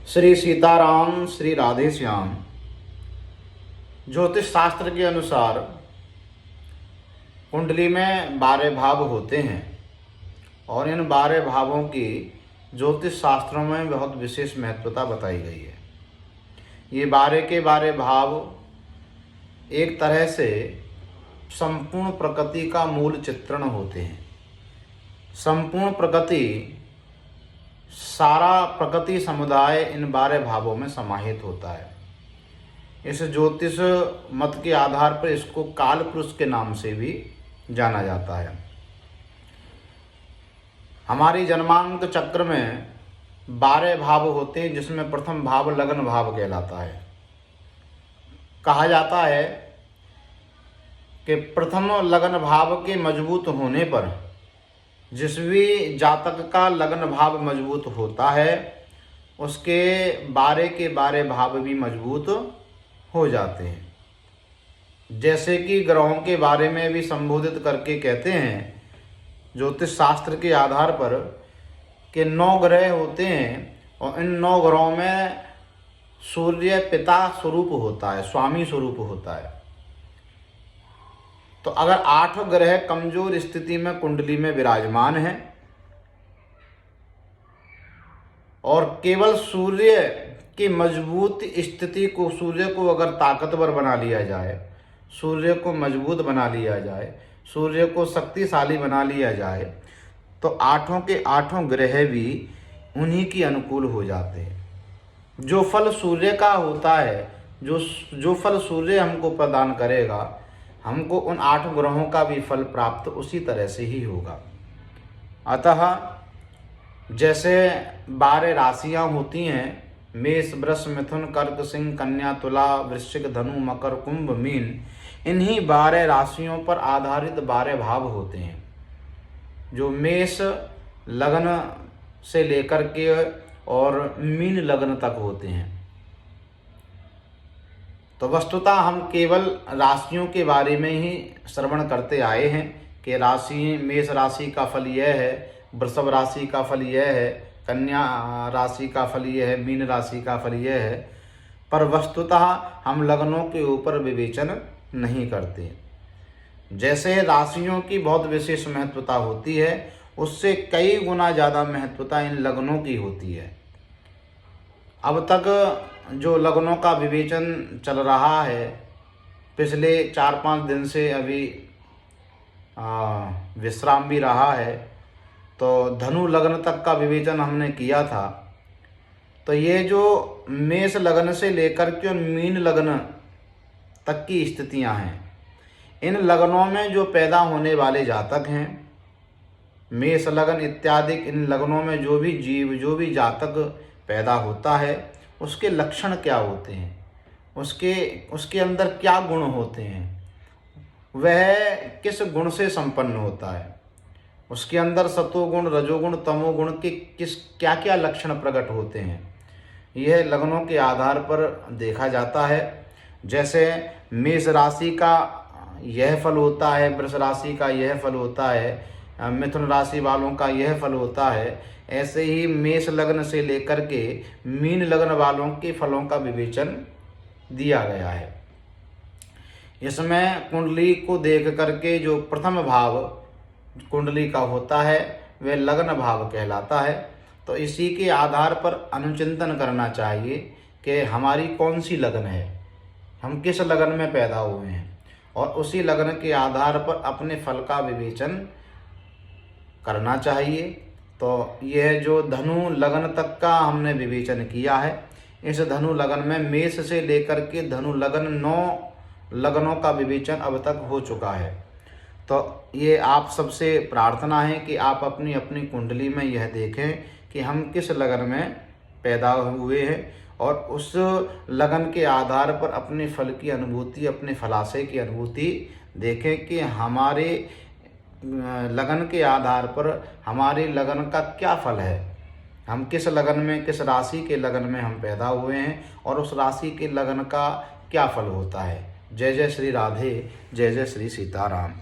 श्री सीताराम, श्री राधे श्याम। ज्योतिष शास्त्र के अनुसार कुंडली में 12 भाव होते हैं और इन 12 भावों की ज्योतिष शास्त्रों में बहुत विशेष महत्वता बताई गई है। ये 12 के 12 भाव एक तरह से संपूर्ण प्रकृति का मूल चित्रण होते हैं। संपूर्ण प्रकृति, सारा प्रकृति समुदाय इन 12 भावों में समाहित होता है। इस ज्योतिष मत के आधार पर इसको काल पुरुष के नाम से भी जाना जाता है। हमारी जन्मांक चक्र में 12 भाव होते हैं, जिसमें प्रथम भाव लगन भाव कहलाता है। कहा जाता है कि प्रथम लगन भाव के मजबूत होने पर जिस भी जातक का लगन भाव मजबूत होता है उसके 12 के 12 भाव भी मजबूत हो जाते हैं। जैसे कि ग्रहों के बारे में भी संबोधित करके कहते हैं ज्योतिष शास्त्र के आधार पर कि 9 ग्रह होते हैं और इन 9 ग्रहों में सूर्य पिता स्वरूप होता है, स्वामी स्वरूप होता है। तो अगर 8 ग्रह कमजोर स्थिति में कुंडली में विराजमान हैं और केवल सूर्य की मजबूत स्थिति को, सूर्य को अगर ताकतवर बना लिया जाए, सूर्य को मजबूत बना लिया जाए, सूर्य को शक्तिशाली बना लिया जाए, तो 8 के 8 ग्रह भी उन्हीं की अनुकूल हो जाते हैं। जो फल सूर्य का होता है, जो फल सूर्य हमको प्रदान करेगा, हमको उन 8 ग्रहों का भी फल प्राप्त उसी तरह से ही होगा। अतः जैसे 12 राशियां होती हैं, मेष, वृष, मिथुन, कर्क, सिंह, कन्या, तुला, वृश्चिक, धनु, मकर, कुंभ, मीन, इन्हीं 12 राशियों पर आधारित 12 भाव होते हैं, जो मेष लग्न से लेकर के और मीन लग्न तक होते हैं। तो वस्तुतः हम केवल राशियों के बारे में ही श्रवण करते आए हैं कि राशि, मेष राशि का फल यह है, वृषभ राशि का फल यह है, कन्या राशि का फल यह है, मीन राशि का फल यह है, पर वस्तुतः हम लग्नों के ऊपर विवेचन नहीं करते। जैसे राशियों की बहुत विशेष महत्वता होती है, उससे कई गुना ज़्यादा महत्वता इन लग्नों की होती है। अब तक जो लग्नों का विवेचन चल रहा है, पिछले 4-5 दिन से अभी विश्राम भी रहा है, तो धनु लग्न तक का विवेचन हमने किया था। तो ये जो मेष लग्न से लेकर के मीन लग्न तक की स्थितियां हैं, इन लग्नों में जो पैदा होने वाले जातक हैं, मेष लग्न इत्यादि, इन लग्नों में जो भी जीव, जो भी जातक पैदा होता है, उसके लक्षण क्या होते हैं, उसके अंदर क्या गुण होते हैं, वह किस गुण से संपन्न होता है, उसके अंदर सतोगुण, रजोगुण, तमोगुण के क्या क्या लक्षण प्रकट होते हैं, यह लग्नों के आधार पर देखा जाता है। जैसे मेष राशि का यह फल होता है, वृष राशि का यह फल होता है, मिथुन राशि वालों का यह फल होता है, ऐसे ही मेष लग्न से लेकर के मीन लग्न वालों के फलों का विवेचन दिया गया है। इसमें कुंडली को देख करके जो प्रथम भाव कुंडली का होता है वह लग्न भाव कहलाता है। तो इसी के आधार पर अनुचिंतन करना चाहिए कि हमारी कौन सी लगन है, हम किस लगन में पैदा हुए हैं, और उसी लगन के आधार पर अपने फल का विवेचन करना चाहिए। तो यह जो धनु लगन तक का हमने विवेचन किया है, इस धनु लगन में मेष से लेकर के धनु लगन 9 लगनों का विवेचन अब तक हो चुका है। तो ये आप सबसे प्रार्थना है कि आप अपनी अपनी कुंडली में यह देखें कि हम किस लगन में पैदा हुए हैं और उस लगन के आधार पर अपने फल की अनुभूति, अपने फलाशय की अनुभूति देखें कि हमारे लगन के आधार पर हमारे लगन का क्या फल है, हम किस लगन में, किस राशि के लगन में हम पैदा हुए हैं और उस राशि के लगन का क्या फल होता है। जय जय श्री राधे, जय जय श्री सीताराम।